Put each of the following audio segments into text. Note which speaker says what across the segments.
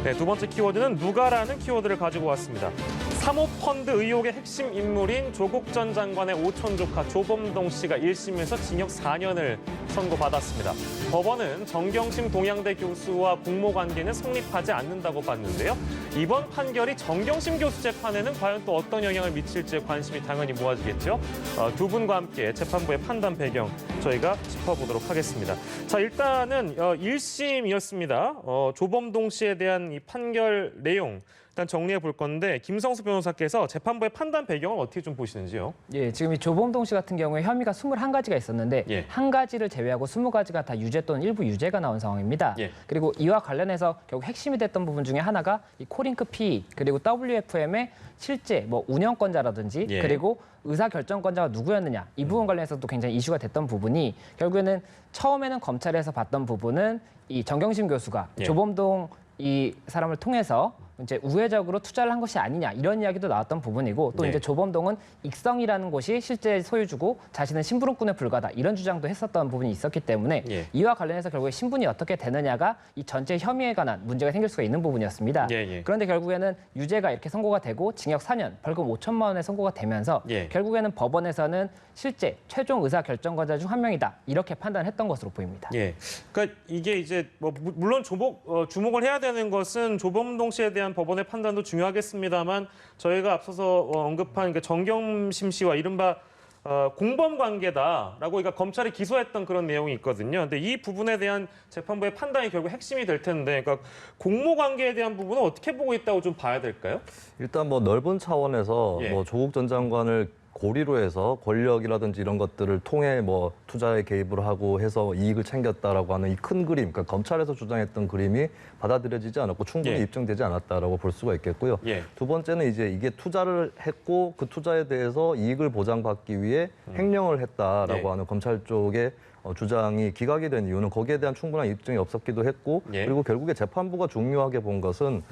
Speaker 1: 네, 두 번째 키워드는 누가라는 키워드를 가지고 왔습니다. 사모펀드 의혹의 핵심 인물인 조국 전 장관의 오촌 조카 조범동 씨가 1심에서 징역 4년을 선고받았습니다. 법원은 정경심 동양대 교수와 공모 관계는 성립하지 않는다고 봤는데요. 이번 판결이 정경심 교수 재판에는 과연 또 어떤 영향을 미칠지 관심이 당연히 모아지겠죠. 두 분과 함께 재판부의 판단 배경 저희가 짚어보도록 하겠습니다. 자, 일단은 1심이었습니다. 조범동 씨에 대한 이 판결 내용 일단 정리해 볼 건데 김성수 변호사께서 재판부의 판단 배경을 어떻게 좀 보시는지요?
Speaker 2: 예, 지금 이 조범동 씨 같은 경우에 혐의가 21가지가 있었는데
Speaker 1: 예.
Speaker 2: 한 가지를 제외하고 20가지가 다 유죄 또는 일부 유죄가 나온 상황입니다.
Speaker 1: 예.
Speaker 2: 그리고 이와 관련해서 결국 핵심이 됐던 부분 중에 하나가 이 코링크 P 그리고 WFM의 실제 운영권자라든지
Speaker 1: 예.
Speaker 2: 그리고 의사결정권자가 누구였느냐 이 부분 관련해서도 굉장히 이슈가 됐던 부분이 결국에는 처음에는 검찰에서 봤던 부분은 이 정경심 교수가
Speaker 1: 예.
Speaker 2: 조범동 이 사람을 통해서 이제 우회적으로 투자를 한 것이 아니냐 이런 이야기도 나왔던 부분이고 또
Speaker 1: 네.
Speaker 2: 이제 조범동은 익성이라는 곳이 실제 소유주고 자신은 심부름꾼에 불과하다 이런 주장도 했었던 부분이 있었기 때문에
Speaker 1: 예.
Speaker 2: 이와 관련해서 결국에 신분이 어떻게 되느냐가 이 전체 혐의에 관한 문제가 생길 수가 있는 부분이었습니다.
Speaker 1: 예.
Speaker 2: 그런데 결국에는 유죄가 이렇게 선고가 되고 징역 4년, 벌금 5천만 원의 선고가 되면서
Speaker 1: 예.
Speaker 2: 결국에는 법원에서는 실제 최종 의사결정권자 중 한 명이다 이렇게 판단했던 것으로 보입니다.
Speaker 1: 예. 그러니까 이게 이제 물론 주목을 해야 되는 것은 조범동 씨에 대한 법원의 판단도 중요하겠습니다만 저희가 앞서서 언급한 정경심 씨와 이른바 공범 관계다라고 그러니까 검찰이 기소했던 그런 내용이 있거든요. 근데 이 부분에 대한 재판부의 판단이 결국 핵심이 될 텐데, 그러니까 공모 관계에 대한 부분은 어떻게 보고 있다고 좀 봐야 될까요?
Speaker 3: 일단 넓은 차원에서
Speaker 1: 예.
Speaker 3: 조국 전 장관을 고리로 해서 권력이라든지 이런 것들을 통해 투자에 개입을 하고 해서 이익을 챙겼다라고 하는 이 큰 그림, 그러니까 검찰에서 주장했던 그림이 받아들여지지 않았고 충분히
Speaker 1: 예.
Speaker 3: 입증되지 않았다라고 볼 수가 있겠고요.
Speaker 1: 예.
Speaker 3: 두 번째는 이게 투자를 했고 그 투자에 대해서 이익을 보장받기 위해 횡령을 했다라고
Speaker 1: 예.
Speaker 3: 하는 검찰 쪽의 주장이 기각이 된 이유는 거기에 대한 충분한 입증이 없었기도 했고
Speaker 1: 예.
Speaker 3: 그리고 결국에 재판부가 중요하게 본 것은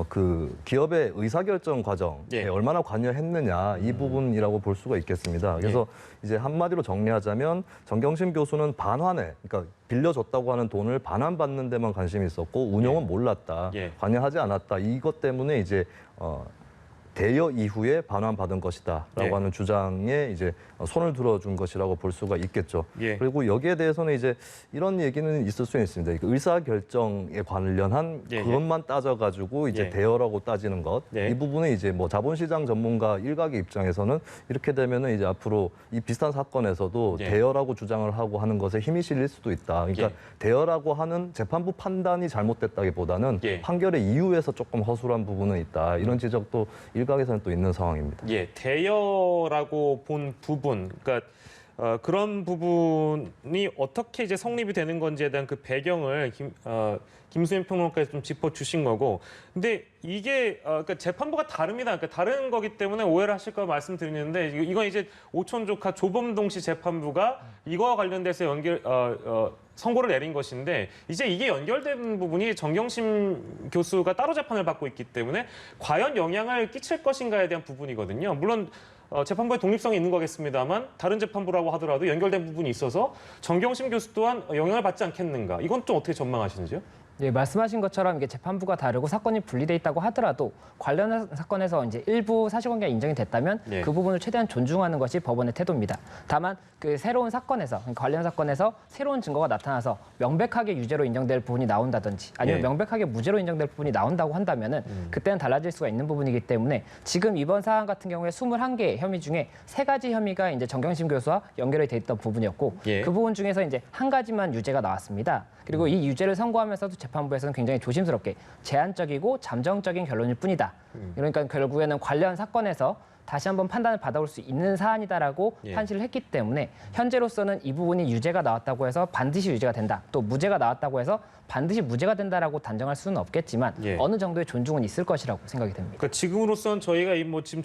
Speaker 3: 그 기업의 의사결정 과정에
Speaker 1: 예.
Speaker 3: 얼마나 관여했느냐 이 부분이라고 볼 수가 있겠습니다. 그래서 이제 한마디로 정리하자면 정경심 교수는 반환에 그러니까 빌려줬다고 하는 돈을 반환받는 데만 관심이 있었고 운용은 몰랐다,
Speaker 1: 예.
Speaker 3: 관여하지 않았다. 이것 때문에 이제 대여 이후에 반환받은 것이다라고
Speaker 1: 예.
Speaker 3: 하는 주장에 이제 손을 들어준 것이라고 볼 수가 있겠죠.
Speaker 1: 예.
Speaker 3: 그리고 여기에 대해서는 이제 이런 얘기는 있을 수 있습니다. 의사결정에 관련한
Speaker 1: 예.
Speaker 3: 그것만 따져가지고 이제
Speaker 1: 예.
Speaker 3: 대여라고 따지는 것.
Speaker 1: 예.
Speaker 3: 이 부분에 이제 자본시장 전문가 일각의 입장에서는 이렇게 되면은 이제 앞으로 이 비슷한 사건에서도
Speaker 1: 예.
Speaker 3: 대여라고 주장을 하고 하는 것에 힘이 실릴 수도 있다. 그러니까
Speaker 1: 예.
Speaker 3: 대여라고 하는 재판부 판단이 잘못됐다기보다는
Speaker 1: 예.
Speaker 3: 판결의 이유에서 조금 허술한 부분은 있다. 이런 지적도 일각에서는 또 있는 상황입니다.
Speaker 1: 예, 대여라고 본 부분, 그러니까 그런 부분이 어떻게 이제 성립이 되는 건지에 대한 그 배경을 김수현 평론가에서 좀 짚어주신 거고, 근데 이게 그러니까 재판부가 다릅니다. 그러니까 다른 거기 때문에 오해를 하실까 말씀드리는데 이건 이제 오촌 조카 조범동 씨 재판부가 이거와 관련돼서 선고를 내린 것인데 이제 이게 연결된 부분이 정경심 교수가 따로 재판을 받고 있기 때문에 과연 영향을 끼칠 것인가에 대한 부분이거든요. 물론 재판부의 독립성이 있는 거겠습니다만 다른 재판부라고 하더라도 연결된 부분이 있어서 정경심 교수 또한 영향을 받지 않겠는가. 이건 좀 어떻게 전망하시는지요?
Speaker 2: 예, 말씀하신 것처럼 이게 재판부가 다르고 사건이 분리돼 있다고 하더라도 관련 사건에서 이제 일부 사실관계가 인정이 됐다면
Speaker 1: 예.
Speaker 2: 그 부분을 최대한 존중하는 것이 법원의 태도입니다. 다만 그 새로운 사건에서 관련 사건에서 새로운 증거가 나타나서 명백하게 유죄로 인정될 부분이 나온다든지 아니면
Speaker 1: 예.
Speaker 2: 명백하게 무죄로 인정될 부분이 나온다고 한다면은 그때는 달라질 수가 있는 부분이기 때문에 지금 이번 사안 같은 경우에 21개의 혐의 중에 3가지 혐의가 이제 정경심 교수와 연결이 돼 있던 부분이었고
Speaker 1: 예.
Speaker 2: 그 부분 중에서 이제 한 가지만 유죄가 나왔습니다. 그리고 이 유죄를 선고하면서도 재판부에서는 굉장히 조심스럽게 제한적이고 잠정적인 결론일 뿐이다. 그러니까 결국에는 관련 사건에서 다시 한번 판단을 받아올 수 있는 사안이다라고
Speaker 1: 예.
Speaker 2: 판시를 했기 때문에 현재로서는 이 부분이 유죄가 나왔다고 해서 반드시 유죄가 된다. 또 무죄가 나왔다고 해서 반드시 무죄가 된다라고 단정할 수는 없겠지만
Speaker 1: 예.
Speaker 2: 어느 정도의 존중은 있을 것이라고 생각이 됩니다.
Speaker 1: 그러니까 지금으로선 저희가 지금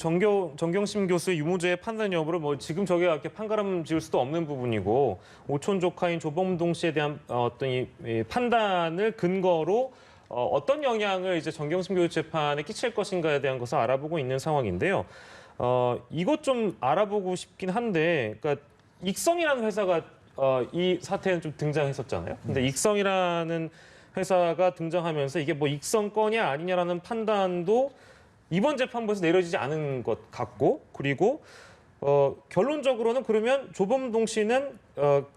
Speaker 1: 정경심 교수의 유무죄의 판단 여부를 지금 저희가 이렇게 판가름 지을 수도 없는 부분이고 오촌 조카인 조범동 씨에 대한 어떤 이 판단을 근거로 어떤 영향을 이제 정경심 교수 재판에 끼칠 것인가에 대한 것을 알아보고 있는 상황인데요. 이것 좀 알아보고 싶긴 한데, 그러니까 익성이라는 회사가 이 사태에는 좀 등장했었잖아요. 근데 익성이라는 회사가 등장하면서 이게 뭐 익성거냐 아니냐라는 판단도 이번 재판부에서 내려지지 않은 것 같고, 그리고 결론적으로는 그러면 조범동 씨는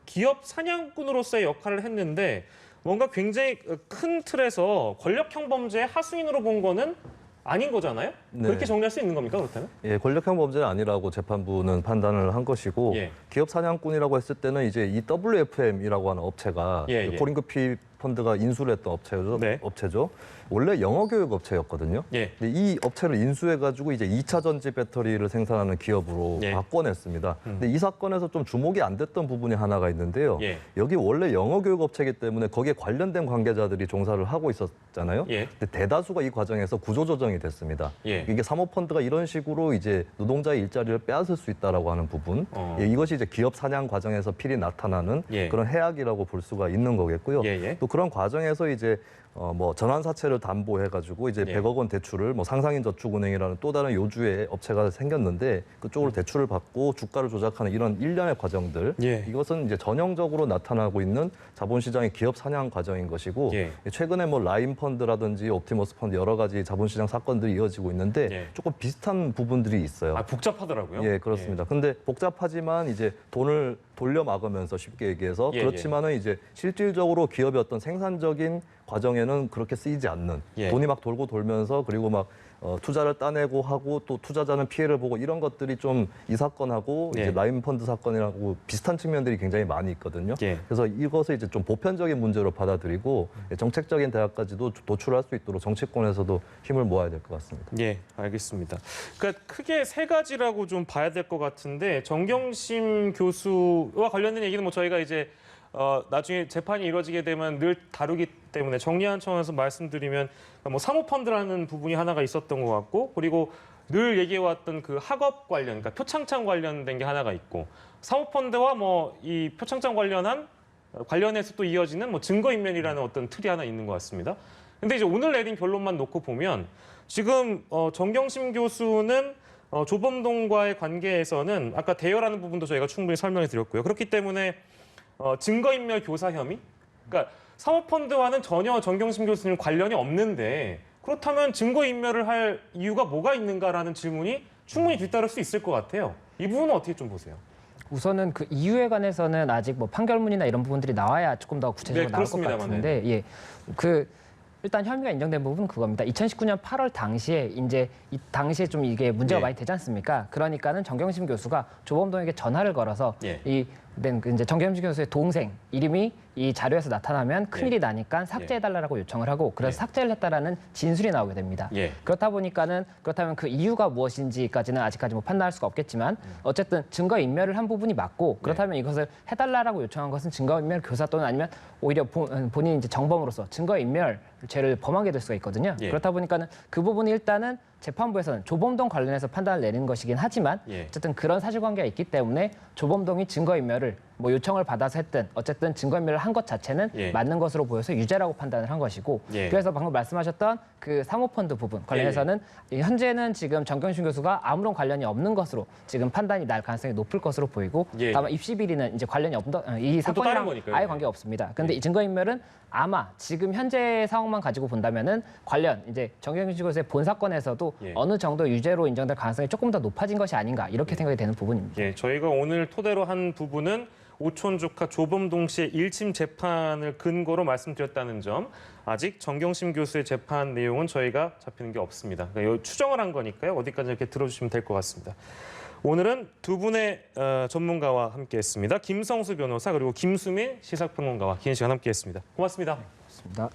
Speaker 1: 기업 사냥꾼으로서의 역할을 했는데 뭔가 굉장히 큰 틀에서 권력형 범죄의 하수인으로 본 거는 아닌 거잖아요?
Speaker 3: 네.
Speaker 1: 그렇게 정리할 수 있는 겁니까, 그렇다면?
Speaker 3: 예, 권력형 범죄는 아니라고 재판부는 판단을 한 것이고
Speaker 1: 예.
Speaker 3: 기업 사냥꾼이라고 했을 때는 이제 이 WFM이라고 하는 업체가
Speaker 1: 예, 예.
Speaker 3: 코링크피 펀드가 인수를 했던
Speaker 1: 네.
Speaker 3: 업체죠. 원래 영어 교육 업체였거든요.
Speaker 1: 예.
Speaker 3: 근데 이 업체를 인수해가지고 이제 2차 전지 배터리를 생산하는 기업으로
Speaker 1: 예.
Speaker 3: 바꿔냈습니다. 근데 이 사건에서 좀 주목이 안 됐던 부분이 하나가 있는데요.
Speaker 1: 예.
Speaker 3: 여기 원래 영어 교육 업체이기 때문에 거기에 관련된 관계자들이 종사를 하고 있었잖아요.
Speaker 1: 예.
Speaker 3: 근데 대다수가 이 과정에서 구조조정이 됐습니다.
Speaker 1: 예.
Speaker 3: 이게 사모펀드가 이런 식으로 이제 노동자의 일자리를 빼앗을 수 있다라고 하는 부분, 예, 이것이 이제 기업 사냥 과정에서 필히 나타나는
Speaker 1: 예.
Speaker 3: 그런 해악이라고 볼 수가 있는 거겠고요.
Speaker 1: 예, 예.
Speaker 3: 또 그런 과정에서 이제 뭐 전환사채를 담보해가지고 이제
Speaker 1: 예.
Speaker 3: 100억 원 대출을 뭐 상상인저축은행이라는 또 다른 요주의 업체가 생겼는데 그쪽으로 대출을 받고 주가를 조작하는 이런 일련의 과정들,
Speaker 1: 예.
Speaker 3: 이것은 이제 전형적으로 나타나고 있는 자본시장의 기업 사냥 과정인 것이고
Speaker 1: 예.
Speaker 3: 최근에 뭐 라인 펀드라든지 옵티머스 펀드 여러 가지 자본시장 사건들이 이어지고 있는데
Speaker 1: 예.
Speaker 3: 조금 비슷한 부분들이 있어요.
Speaker 1: 아, 복잡하더라고요.
Speaker 3: 예, 그렇습니다. 근데 복잡하지만 이제 돈을 돌려 막으면서 쉽게 얘기해서
Speaker 1: 예,
Speaker 3: 그렇지만은 이제 실질적으로 기업의 어떤 생산적인 과정에는 그렇게 쓰이지 않는
Speaker 1: 예.
Speaker 3: 돈이 막 돌고 돌면서 그리고 막 투자를 따내고 하고 또 투자자는 피해를 보고 이런 것들이 좀 이 사건하고
Speaker 1: 예.
Speaker 3: 이제 라인 펀드 사건이라고 비슷한 측면들이 굉장히 많이 있거든요.
Speaker 1: 예.
Speaker 3: 그래서 이것을 이제 좀 보편적인 문제로 받아들이고 정책적인 대안까지도 도출할 수 있도록 정치권에서도 힘을 모아야 될 것 같습니다.
Speaker 1: 예, 알겠습니다. 그러니까 크게 세 가지라고 좀 봐야 될 것 같은데, 정경심 교수와 관련된 얘기는 뭐 저희가 이제 나중에 재판이 이루어지게 되면 늘 다루기 때문에 정리한 차원에서 말씀드리면, 뭐 사모펀드라는 부분이 하나가 있었던 것 같고, 그리고 늘 얘기해왔던 그 학업 관련, 그러니까 표창장 관련된 게 하나가 있고, 사모펀드와 뭐 이 표창장 관련해서 또 이어지는 뭐 증거인멸이라는 어떤 틀이 하나 있는 것 같습니다. 근데 이제 오늘 내린 결론만 놓고 보면 지금 정경심 교수는 조범동과의 관계에서는 아까 대여라는 부분도 저희가 충분히 설명해 드렸고요. 그렇기 때문에 증거인멸 교사 혐의, 그러니까 사모펀드와는 전혀 정경심 교수님 관련이 없는데 그렇다면 증거인멸을 할 이유가 뭐가 있는가라는 질문이 충분히 뒤따를 수 있을 것 같아요. 이 부분은 어떻게 좀 보세요?
Speaker 2: 우선은 그 이유에 관해서는 아직 뭐 판결문이나 이런 부분들이 나와야 조금 더 구체적으로
Speaker 1: 네,
Speaker 2: 나올 것
Speaker 1: 그렇습니다만,
Speaker 2: 같은데, 예, 그 일단 혐의가 인정된 부분은 그겁니다. 2019년 8월 당시에 이제 이 당시에 좀 이게 문제가
Speaker 1: 예.
Speaker 2: 많이 되지 않습니까? 그러니까는 정경심 교수가 조범동에게 전화를 걸어서
Speaker 1: 예.
Speaker 2: 이제 정경심 교수의 동생 이름이 이 자료에서 나타나면 큰일이
Speaker 1: 예.
Speaker 2: 나니까 삭제해달라고 요청을 하고 그래서
Speaker 1: 예.
Speaker 2: 삭제를 했다라는 진술이 나오게 됩니다.
Speaker 1: 예.
Speaker 2: 그렇다면 그 이유가 무엇인지까지는 아직까지 뭐 판단할 수가 없겠지만 어쨌든 증거인멸을 한 부분이 맞고 그렇다면 이것을 해달라고 요청한 것은 증거인멸 교사 또는 아니면 오히려 본인이 이제 정범으로서 증거인멸 죄를 범하게 될 수가 있거든요.
Speaker 1: 예.
Speaker 2: 그렇다 보니까는 그 부분이 일단은 재판부에서는 조범동 관련해서 판단을 내리는 것이긴 하지만
Speaker 1: 예.
Speaker 2: 어쨌든 그런 사실관계가 있기 때문에 조범동이 증거인멸을 뭐 요청을 받아서 했든 어쨌든 증거인멸을 한 것 자체는
Speaker 1: 예.
Speaker 2: 맞는 것으로 보여서 유죄라고 판단을 한 것이고
Speaker 1: 예.
Speaker 2: 그래서 방금 말씀하셨던 그 사모펀드 부분 관련해서는 현재는 지금 정경심 교수가 아무런 관련이 없는 것으로 지금 판단이 날 가능성이 높을 것으로 보이고
Speaker 1: 예.
Speaker 2: 다만 입시 비리는 이제 관련이 없던 이
Speaker 1: 그건 또 다른
Speaker 2: 사건이랑
Speaker 1: 거니까요.
Speaker 2: 아예 관계가 없습니다. 근데 이 증거인멸은 아마 지금 현재 상황만 가지고 본다면은 관련 이제 정경심 교수의 본 사건에서도
Speaker 1: 예.
Speaker 2: 어느 정도 유죄로 인정될 가능성이 조금 더 높아진 것이 아닌가 이렇게 생각이 되는 부분입니다.
Speaker 1: 예, 저희가 오늘 토대로 한 부분은 오촌 조카 조범동 씨의 1심 재판을 근거로 말씀드렸다는 점, 아직 정경심 교수의 재판 내용은 저희가 잡히는 게 없습니다. 그러니까 추정을 한 거니까요. 어디까지 이렇게 들어주시면 될 것 같습니다. 오늘은 두 분의 전문가와 함께했습니다. 김성수 변호사 그리고 김수민 시사평론가와 긴 시간 함께했습니다. 고맙습니다.
Speaker 2: 고맙습니다.